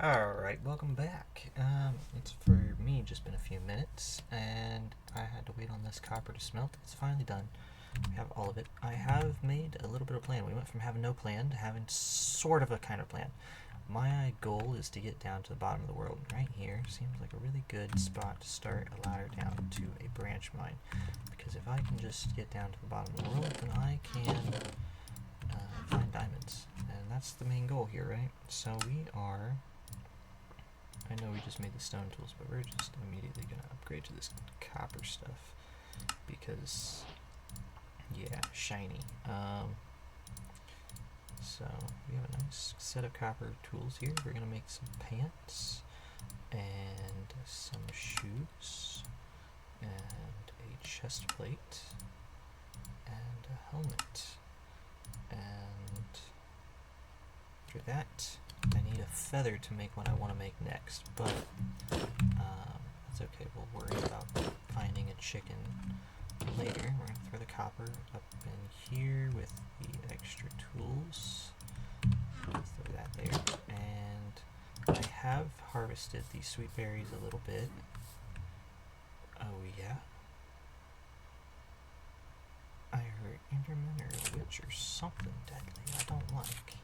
Alright, welcome back. It's for me just been a few minutes, and I had to wait on this copper to smelt. It's finally done. We have all of it. I have made a little bit of plan. We went from having no plan to having sort of a kind of plan. My goal is to get down to the bottom of the world. Right here seems like a really good spot to start a ladder down to a branch mine. Because if I can just get down to the bottom of the world, then I can find diamonds. And that's the main goal here, right? So we are... I know we just made the stone tools, but we're just immediately going to upgrade to this copper stuff. Because, yeah, shiny. So we have a nice set of copper tools here. We're going to make some pants and some shoes and a chest plate and a helmet. And after that, I need a feather to make what I want to make next, but that's okay. We'll worry about finding a chicken later. We're going to throw the copper up in here with the extra tools. Throw that there. And I have harvested these sweet berries a little bit. Oh yeah. I heard Enderman or a witch or something deadly I don't like.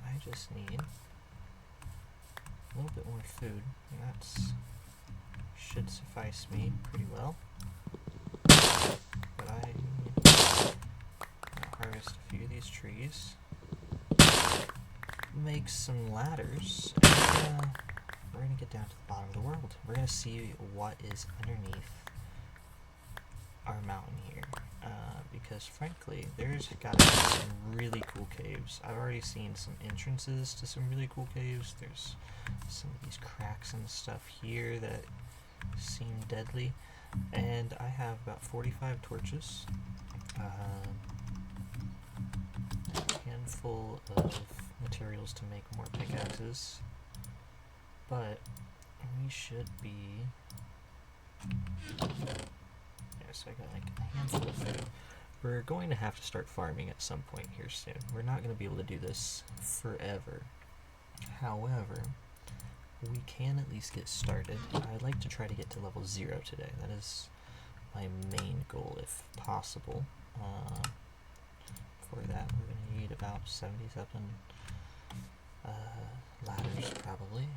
I just need a little bit more food, and that should suffice me pretty well. But I'm gonna harvest a few of these trees, make some ladders, and we're gonna get down to the bottom of the world. We're gonna see what is underneath our mountain here. Because frankly, there's gotta be some really cool caves. I've already seen some entrances to some really cool caves. There's some of these cracks and stuff here that seem deadly. And I have about 45 torches, a handful of materials to make more pickaxes, but we should be... Yes, I got like a handful of food. We're going to have to start farming at some point here soon. We're not going to be able to do this forever. However, we can at least get started. I'd like to try to get to level 0 today. That is my main goal, if possible. For that, we're going to need about 77 ladders, probably,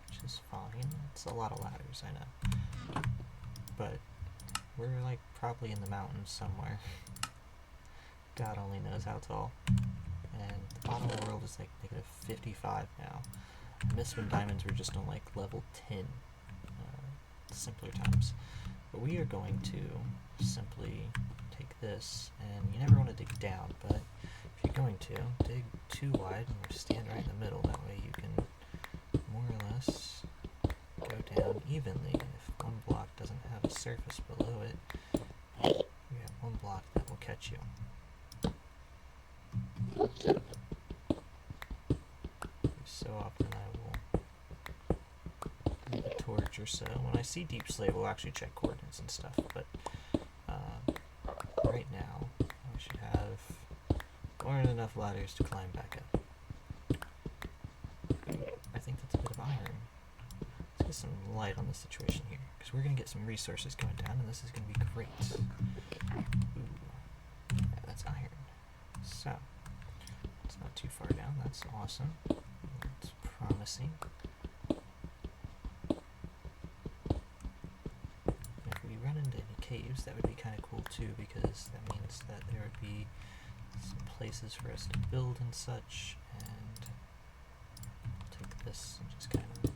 which is fine. It's a lot of ladders, I know. But we're like probably in the mountains somewhere. God only knows how tall. And the bottom of the world is like negative 55 now. I miss when diamonds were just on like level 10, simpler times. But we are going to simply take this, and you never want to dig down, but if you're going to, dig too wide and stand right in the middle. That way you can more or less go down evenly. If one block doesn't have a surface below it, you have one block that will catch you. So often I will leave a torch or so. When I see deep slate, we'll actually check coordinates and stuff, but right now I should have more than enough ladders to climb back up. I think that's a bit of iron. Let's get some light on the situation here, because we're going to get some resources going down, and this is going to be great. Ooh. Yeah, that's iron. So, it's not too far down. That's awesome. That's promising. And if we run into any caves, that would be kind of cool too, because that means that there would be some places for us to build and such. And I'll take this and just kind of...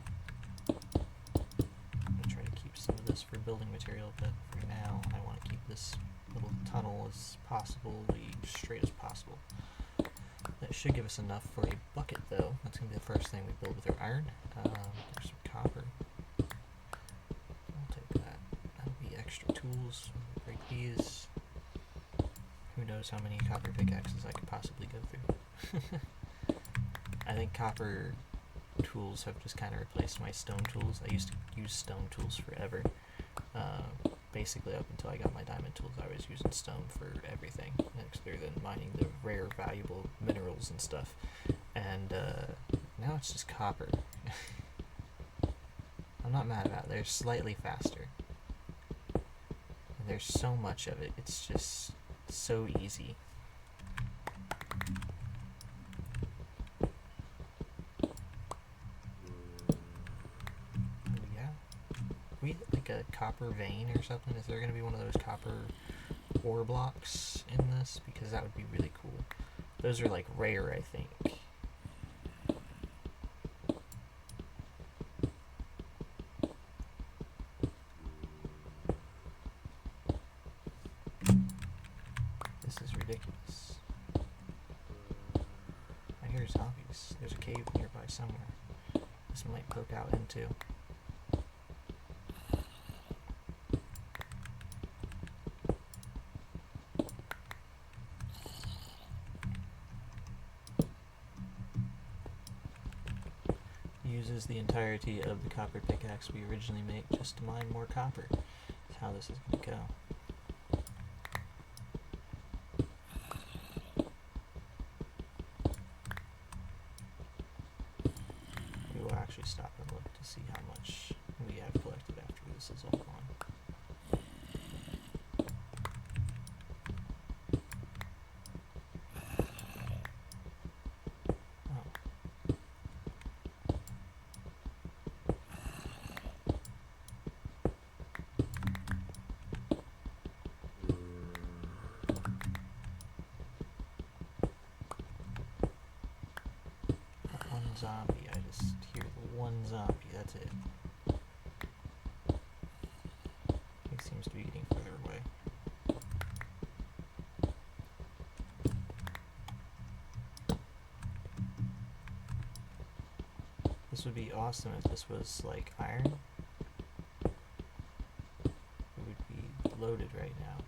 I'm going to try to keep some of this for building material, but for now I want to keep this little tunnel as possibly straight as possible. That should give us enough for a bucket, though. That's going to be the first thing we build with our iron. There's some copper. I'll take that. That'll be extra tools. Break these. Who knows how many copper pickaxes I could possibly go through. I think copper tools have just kind of replaced my stone tools. I used to use stone tools forever. Basically up until I got my diamond tools, I was using stone for everything, other than mining the rare, valuable minerals and stuff. And now it's just copper. I'm not mad about it. They're slightly faster. And there's so much of it. It's just so easy. Yeah. We hit like a copper vein or something. Is there going to be one of those copper ore blocks in this? Because that would be really cool. Those are like rare, I think. This is ridiculous. I hear zombies. There's a cave nearby somewhere. This might poke out into. Uses the entirety of the copper pickaxe we originally made just to mine more copper. That's how this is going to go. We will actually stop and look to see how much we have collected after this is all gone. Zombie. I just hear the one zombie. That's it. He seems to be getting further away. This would be awesome if this was like iron. It would be loaded right now.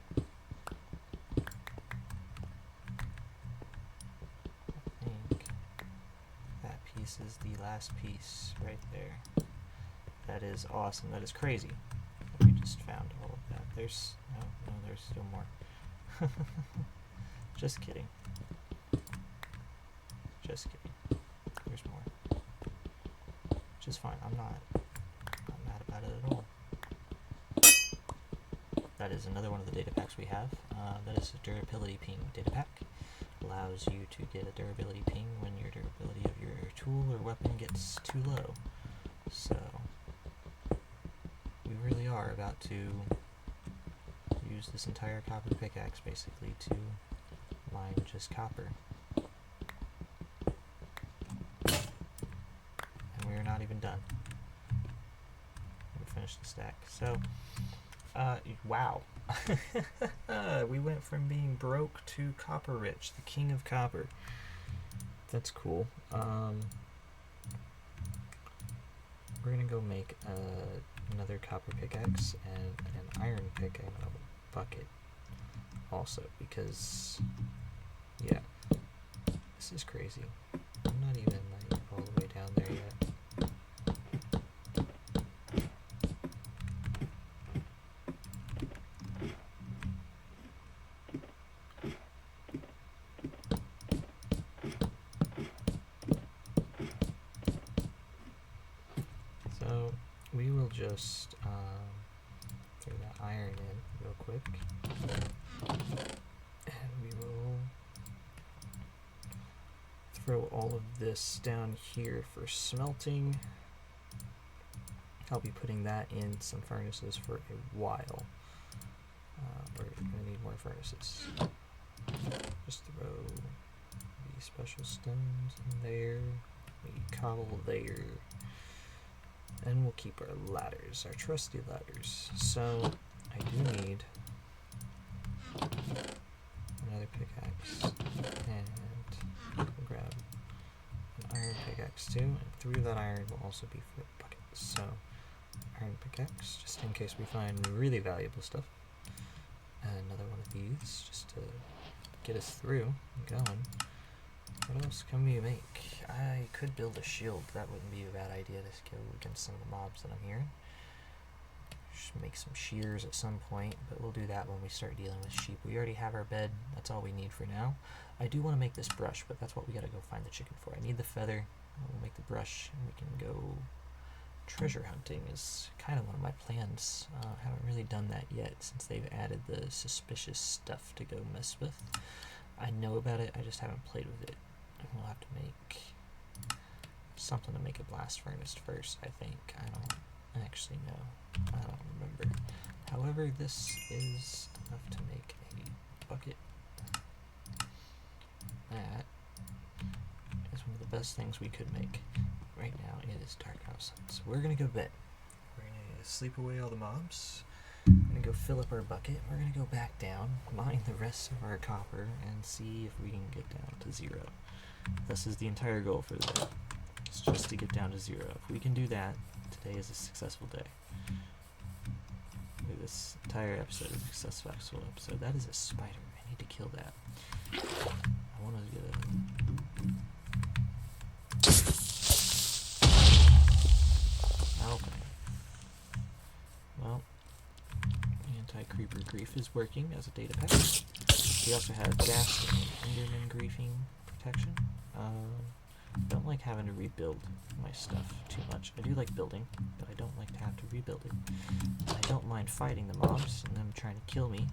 Is the last piece right there. That is awesome. That is crazy. We just found all of that. There's no, there's still more. Just kidding. Just kidding. There's more. Which is fine. I'm not mad about it at all. That is another one of the data packs we have. That is a durability ping data pack. Allows you to get a durability ping when your durability of your tool or weapon gets too low. So we really are about to use this entire copper pickaxe basically to mine just copper. And we're not even done. We finished the stack. So wow. We went from being broke to copper rich, the king of copper. That's cool. We're gonna go make another copper pickaxe and an iron pick and a bucket also, because yeah, this is crazy. I'm not even like all the way down there yet. We will just throw that iron in real quick, and we will throw all of this down here for smelting. I'll be putting that in some furnaces for a while. We're going to need more furnaces. Just throw the special stones in there, the cobble there. And we'll keep our ladders, our trusty ladders. So I do need another pickaxe, and we'll grab an iron pickaxe too. And 3 of that iron will also be for buckets. So iron pickaxe, just in case we find really valuable stuff. And another one of these, just to get us through and going. What else can we make? I could build a shield. That wouldn't be a bad idea to go against some of the mobs that I'm hearing. Just make some shears at some point, but we'll do that when we start dealing with sheep. We already have our bed. That's all we need for now. I do want to make this brush, but that's what we gotta go find the chicken for. I need the feather. We'll make the brush and we can go treasure hunting is kind of one of my plans. I haven't really done that yet since they've added the suspicious stuff to go mess with. I know about it, I just haven't played with it. We'll have to make something to make a blast furnace first, I think. I don't actually know. I don't remember. However, this is enough to make a bucket. That is one of the best things we could make. Right now it is dark outside, so we're gonna go bed. We're gonna sleep away all the mobs. We're gonna go fill up our bucket. We're gonna go back down, mine the rest of our copper, and see if we can get down to 0. This is the entire goal for the day. It's just to get down to 0. If we can do that, today is a successful day. This entire episode is a successful episode. That is a spider. I need to kill that. I want to get a... Okay. Well, anti-creeper grief is working as a data pack. We also have ghast and enderman griefing protection. Don't like having to rebuild my stuff too much. I do like building, but I don't like to have to rebuild it. I don't mind fighting the mobs and them trying to kill me.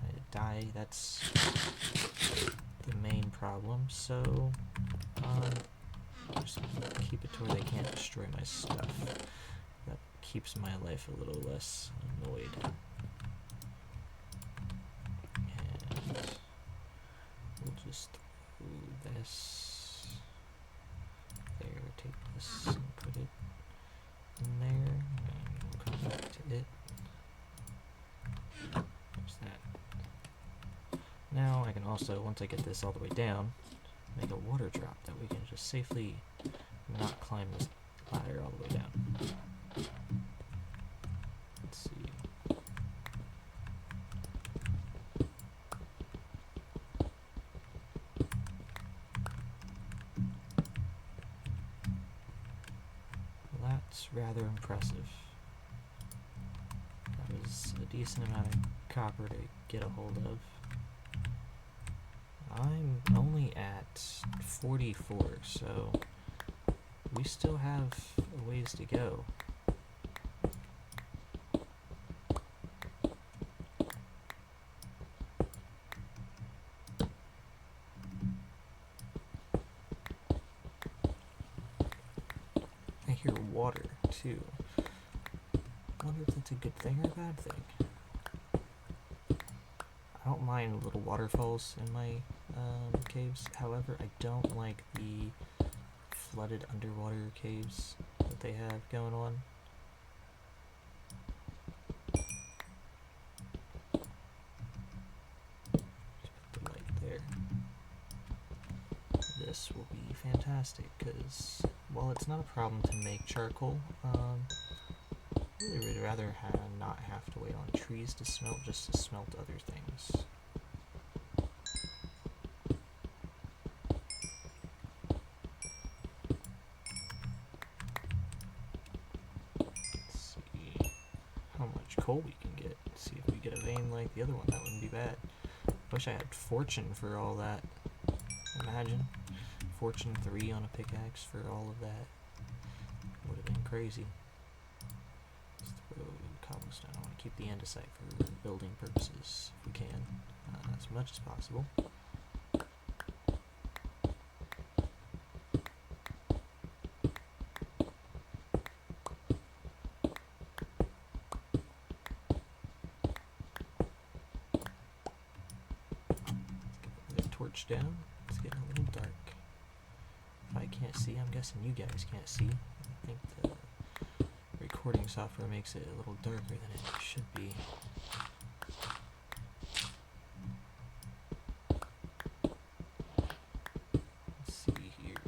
If I die, that's the main problem. So, just keep it to where they can't destroy my stuff. That keeps my life a little less annoyed. And we'll just throw this there, take this and put it in there, and we'll come back to it. There's that. Now I can also, once I get this all the way down, make a water drop that we can just safely not climb this ladder all the way down. Let's see. That's rather impressive. That was a decent amount of copper to get a hold of. I'm only at 44, so we still have a ways to go. I hear water, too. I wonder if that's a good thing or a bad thing. I don't mind little waterfalls in my caves. However, I don't like the flooded underwater caves that they have going on. Just put the light there. This will be fantastic because while it's not a problem to make charcoal, I really would rather not have to wait on trees to smelt, just to smelt other things. Let's see how much coal we can get. See if we get a vein like the other one. That wouldn't be bad. Wish I had fortune for all that. Imagine fortune 3 on a pickaxe for all of that. Would have been crazy. Cobblestone. I want to keep the andesite for building purposes if we can, as much as possible. Let's get the torch down. It's getting a little dark. If I can't see, I'm guessing you guys can't see. I think the recording software makes it a little darker than it should be. Let's see here.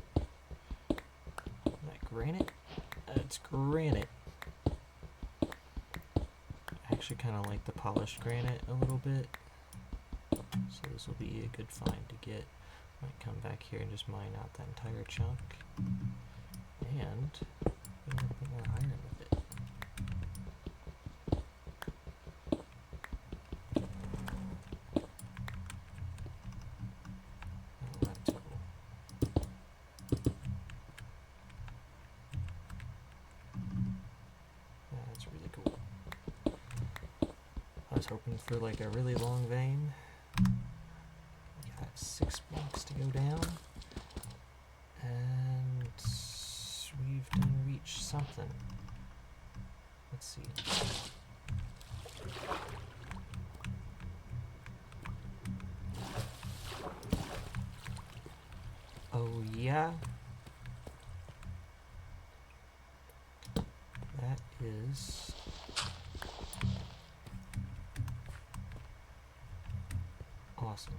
Is that granite? It's granite. I actually kind of like the polished granite a little bit. So this will be a good find to get. Might come back here and just mine out that entire chunk. And we can put more iron with it. hoping for like a really long vein. We got 6 blocks to go down. And we've done reached something. Let's see. Oh yeah. That is awesome.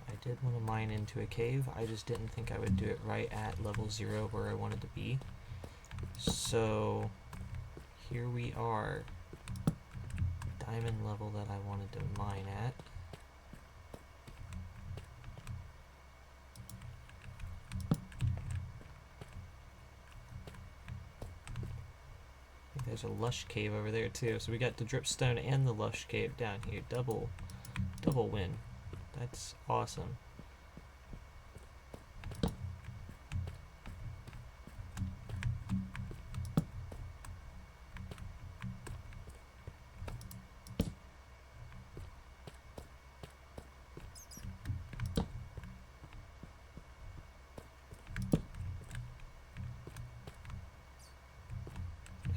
I did want to mine into a cave. I just didn't think I would do it right at level 0 where I wanted to be. So here we are. Diamond level that I wanted to mine at. There's a lush cave over there too. So we got the dripstone and the lush cave down here. Double win. That's awesome.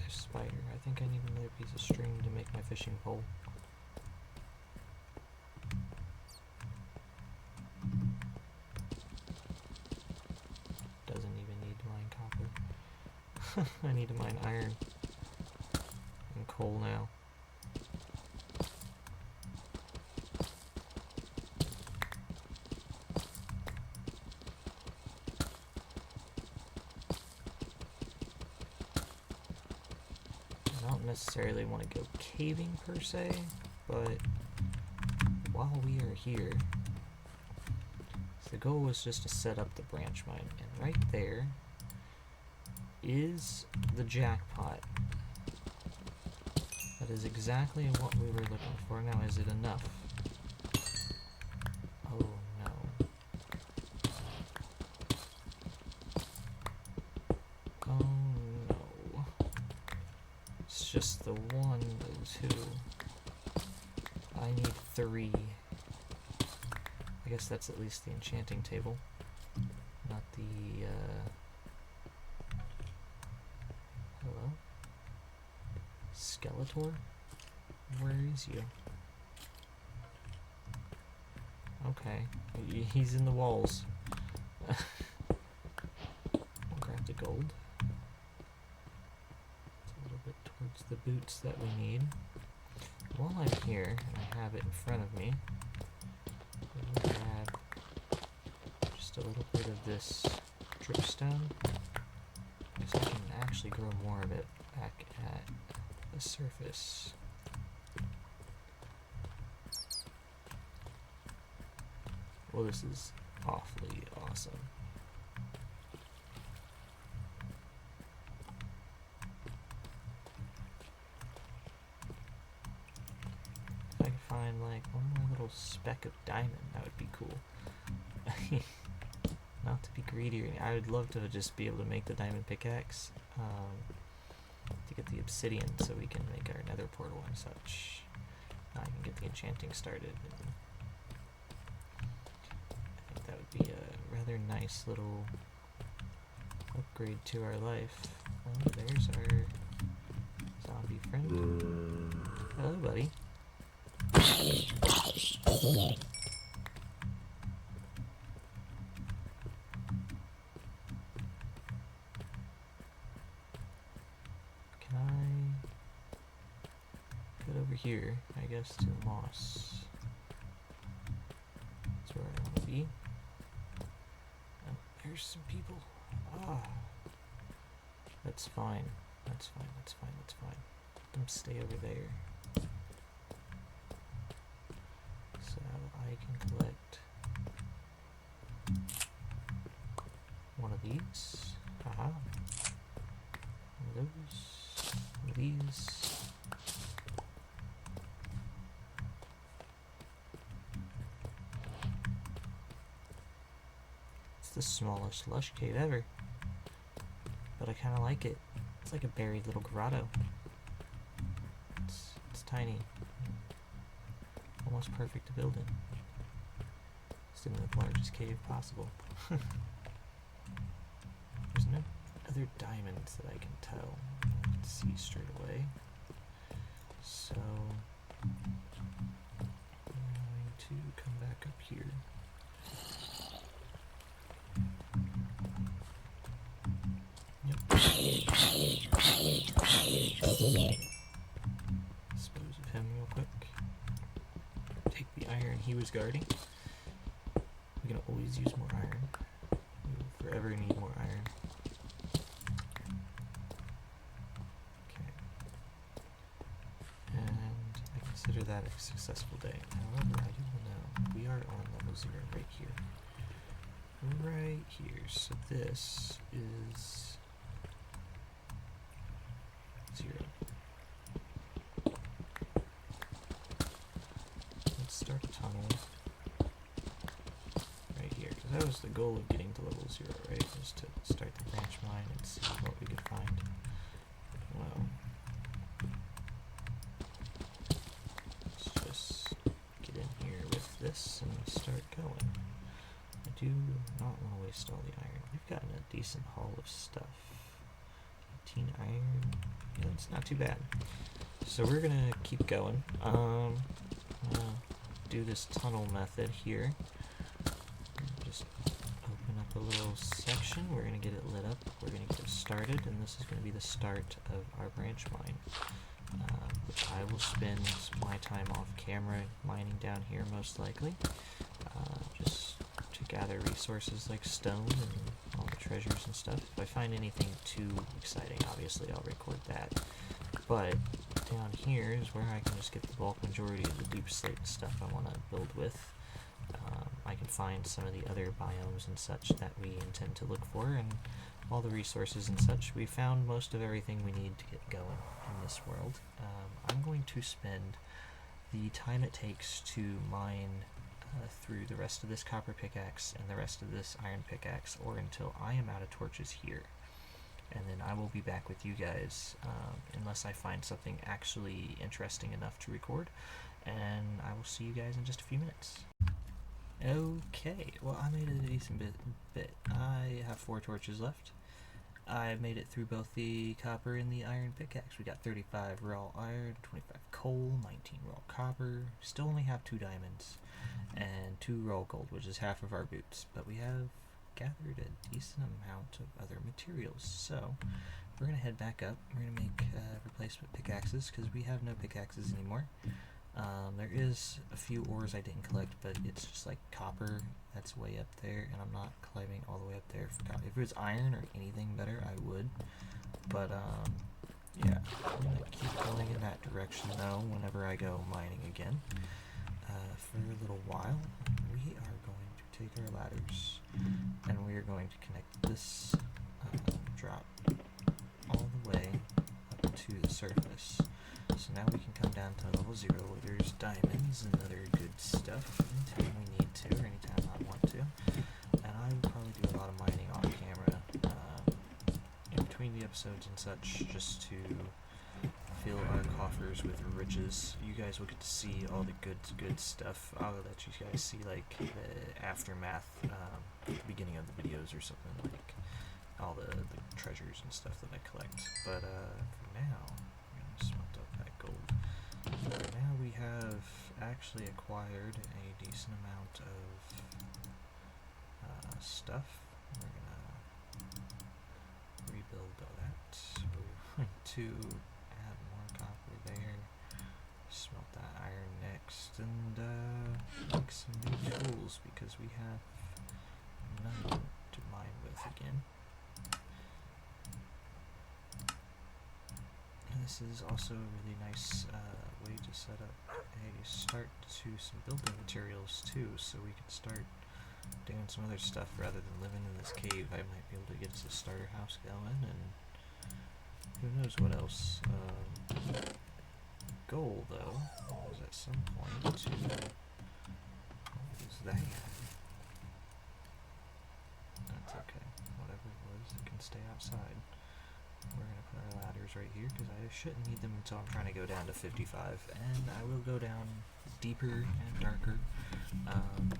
Spider. I think I need another piece of string to make my fishing pole. Doesn't even need to mine copper. I need to mine iron and coal now. I don't necessarily want to go caving per se, but while we are here, the goal was just to set up the branch mine, and right there is the jackpot. That is exactly what we were looking for. Now, is it enough? Oh no. Oh no. It's just the one, the 2. I need 3. I guess that's at least the enchanting table, not the, hello? Skeletor? Where is you? Okay, he's in the walls. I'll grab the gold. It's a little bit towards the boots that we need. While I'm here, and I have it in front of me, let me grab just a little bit of this dripstone, so I can actually grow more of it back at the surface. Well, this is awfully awesome. If I could find like one more little speck of diamond, that would be cool. Not to be greedy, I would love to just be able to make the diamond pickaxe to get the obsidian so we can make our nether portal and such. Now I can get the enchanting started. And I think that would be a rather nice little upgrade to our life. Oh, there's our zombie friend. Hello, buddy. Can I get over here, I guess, to the moss? That's where I want to be. Oh, there's some people. Ah. That's fine. That's fine, that's fine, that's fine. Let them stay over there. So I can collect one of these. Haha. One of those. One of these. It's the smallest lush cave ever. But I kind of like it. It's like a buried little grotto. It's tiny. Almost perfect to build in. It's in the largest cave possible. There's no other diamonds that I can tell. I can see straight away. So I'm going to come back up here. Dispose of him real quick. Take the iron he was guarding. We can always use more iron. We will forever need more iron. Okay. And I consider that a successful day. However, I do know we are on level 0 right here. Right here. So this is 0. Let's start a tunnel right here, because that was the goal of getting to level 0, right? Was to start the branch mine and see what we could find. Well, let's just get in here with this and start going. I do not want to waste all the iron. We've gotten a decent haul of stuff. 18 iron. Yeah, it's not too bad. So we're gonna keep going. Do this tunnel method here. Just open up a little section. We're gonna get it lit up. We're gonna get it started, and this is gonna be the start of our branch mine. Which I will spend my time off camera mining down here, most likely. Just to gather resources like stone and all the treasures and stuff. If I find anything too exciting, obviously I'll record that. But down here is where I can just get the bulk majority of the deep slate stuff I want to build with. I can find some of the other biomes and such that we intend to look for, and all the resources and such. We found most of everything we need to get going in this world. I'm going to spend the time it takes to mine through the rest of this copper pickaxe and the rest of this iron pickaxe, or until I am out of torches here. And then I will be back with you guys, unless I find something actually interesting enough to record, and I will see you guys in just a few minutes. Okay, well, I made it a decent bit. I have 4 torches left. I made it through both the copper and the iron pickaxe. We got 35 raw iron, 25 coal, 19 raw copper. Still only have 2 diamonds and 2 raw gold, which is half of our boots. But we have gathered a decent amount of other materials. So we're going to head back up. We're going to make replacement pickaxes, because we have no pickaxes anymore. There is a few ores I didn't collect, but it's just like copper that's way up there, and I'm not climbing all the way up there. If it was iron or anything better, I would. But yeah, I'm going to keep going in that direction though whenever I go mining again. For a little while, we are going to take our ladders, and we are going to connect this drop all the way up to the surface. So now we can come down to level 0 where there's diamonds and other good stuff anytime we need to, or anytime I want to. And I will probably do a lot of mining on camera in between the episodes and such, just to fill our coffers with riches. You guys will get to see all the good stuff. I'll let you guys see like the aftermath at the beginning of the videos or something, like all the treasures and stuff that I collect. But for now, I'm going to smelt up that gold. For now we have actually acquired a decent amount of stuff. We're going to rebuild all that. So we're going to add more copper there, smelt that iron next, and make some new tools, because we have none to mine with again. And this is also a really nice way to set up a start to some building materials too, so we can start doing some other stuff rather than living in this cave. I might be able to get us a starter house going, and who knows what else. Goal, though, was at some point to... What is that? shouldn't need them until I'm trying to go down to 55, and I will go down deeper and darker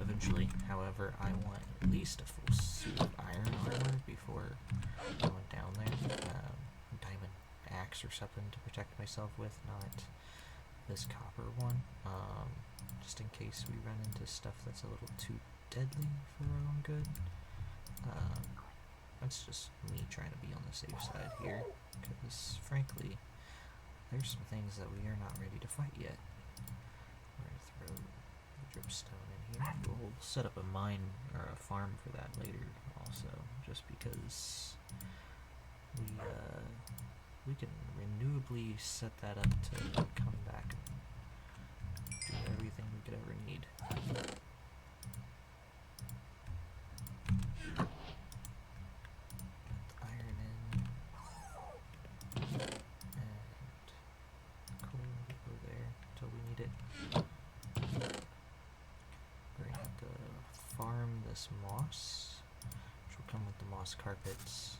eventually. However, I want at least a full suit of iron armor before going down there. Diamond axe or something to protect myself with, not this copper one. Just in case we run into stuff that's a little too deadly for our own good. That's just me trying to be on the safe side here, because frankly, there's some things that we are not ready to fight yet. We're going to throw the dripstone in here. We'll set up a mine or a farm for that later also, just because we can renewably set that up to come back and do everything we could ever need. Moss, which will come with the moss carpets.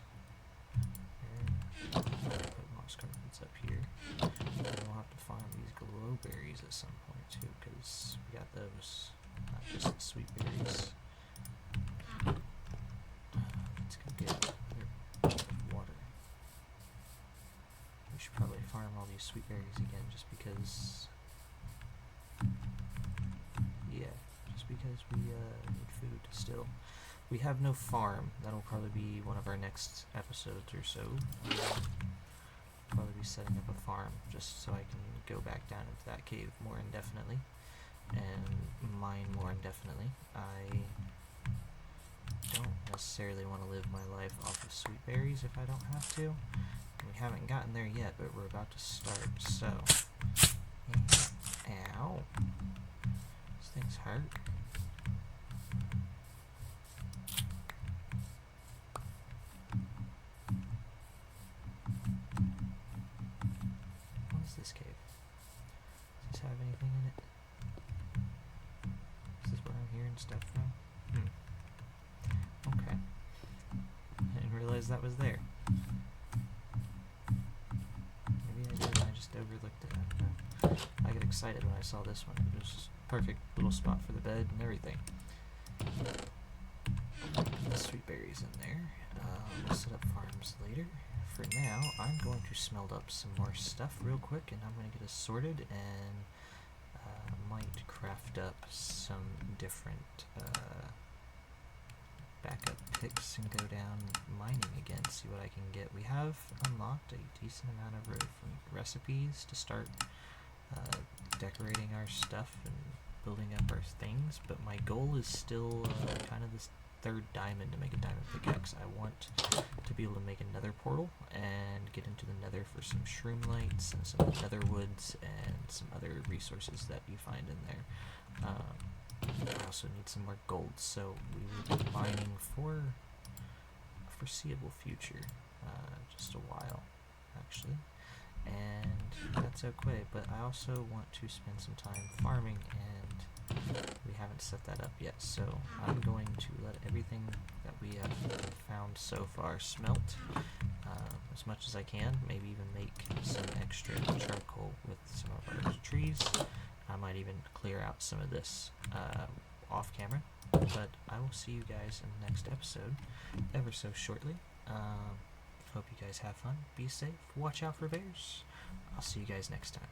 And put moss carpets up here. And we'll have to farm these glow berries at some point too, because we got those, not just the sweet berries. Let's go get another water. We should probably farm all these sweet berries again, just because. Yeah. Because we need food still. We have no farm. That'll probably be one of our next episodes or so. Probably be setting up a farm just so I can go back down into that cave more indefinitely and mine more indefinitely. I don't necessarily want to live my life off of sweet berries if I don't have to. We haven't gotten there yet, but we're about to start, so. Ow. These things hurt. What is this cave? Does this have anything in it? Is this where I'm hearing stuff from? Okay. I didn't realize that was there. Maybe I did and I just overlooked it. I don't know. I get excited when I saw this one. It was just a perfect little spot for the bed and everything. Put the sweet berries in there. We'll set up farms later. For now, I'm going to smelt up some more stuff real quick, and I'm going to get us sorted and might craft up some different backup picks and go down mining again, see what I can get. We have unlocked a decent amount of recipes to start decorating our stuff and building up our things, but my goal is still kind of this third diamond to make a diamond pickaxe. I want to be able to make another portal and get into the nether for some shroom lights and some nether woods and some other resources that you find in there. I also need some more gold, so we will be mining for a foreseeable future, just a while actually, and that's okay, but I also want to spend some time farming, and we haven't set that up yet, so I'm going to let everything that we have found so far smelt as much as I can, maybe even make some extra charcoal with some of our trees. I might even clear out some of this off camera, but I will see you guys in the next episode ever so shortly. Hope you guys have fun, be safe, watch out for bears. I'll see you guys next time.